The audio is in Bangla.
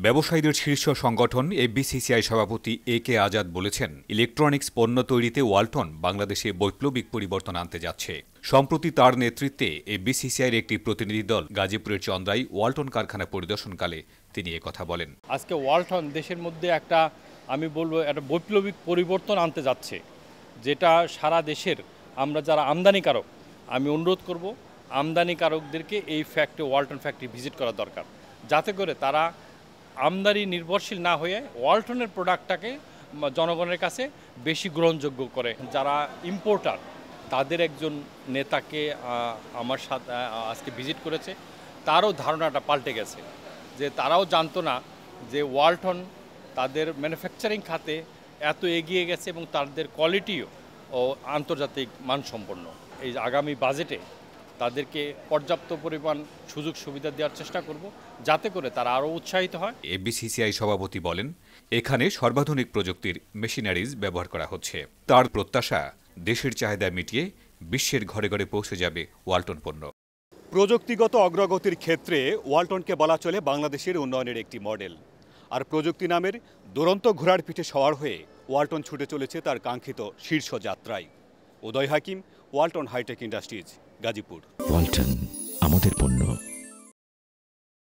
ব্যবসায়ীদের শীর্ষ সংগঠন এফবিসিসিআই সভাপতি এ কে আজাদ বলেছেন, ইলেকট্রনিক্স পণ্য তৈরিতে ওয়ালটন বাংলাদেশে বৈপ্লবিক পরিবর্তন আনতে যাচ্ছে। সম্প্রতি তার নেতৃত্বে এফবিসিসিআইয়ের একটি প্রতিনিধি দল গাজীপুরের চন্দ্রায় ওয়ালটন কারখানা পরিদর্শনকালে তিনি একথা বলেন। আজকে ওয়ালটন দেশের মধ্যে একটা বৈপ্লবিক পরিবর্তন আনতে যাচ্ছে, যেটা সারা দেশের আমরা যারা আমদানিকারক, আমি অনুরোধ করব আমদানিকারকদেরকে এই ওয়ালটন ফ্যাক্টরি ভিজিট করা দরকার, যাতে করে তারা আমদানি নির্ভরশীল না হয়ে ওয়ালটনের প্রোডাক্টটাকে জনগণের কাছে বেশি গ্রহণযোগ্য করে। যারা ইম্পোর্টার তাদের একজন নেতাকে আমার সাথে আজকে ভিজিট করেছে, তারও ধারণাটা পাল্টে গেছে, যে তারাও জানতো না যে ওয়ালটন তাদের ম্যানুফ্যাকচারিং খাতে এত এগিয়ে গেছে এবং তাদের কোয়ালিটিও ও আন্তর্জাতিক মানসম্পন্ন। এই আগামী বাজেটে তাদেরকে পর্যাপ্ত পরিমাণ সুযোগ সুবিধা দেওয়ার চেষ্টা করব, যাতে করে তারা আরও উৎসাহিত হয়। এফবিসিসিআই সভাপতি বলেন, এখানে সর্বাধুনিক প্রযুক্তির মেশিনারিজ ব্যবহার করা হচ্ছে। তার প্রত্যাশা, দেশের চাহিদা মিটিয়ে বিশ্বের ঘরে ঘরে পৌঁছে যাবে ওয়ালটন পণ্য। প্রযুক্তিগত অগ্রগতির ক্ষেত্রে ওয়ালটনকে বলা চলে বাংলাদেশের উন্নয়নের একটি মডেল। আর প্রযুক্তি নামের দুরন্ত ঘোড়ার পিঠে সওয়ার হয়ে ওয়ালটন ছুটে চলেছে তার কাঙ্ক্ষিত শীর্ষ যাত্রায়। উদয় হাকিম, ওয়ালটন হাইটেক ইন্ডাস্ট্রিজ, গাজীপুর। ওয়ালটন, আমাদের পণ্য।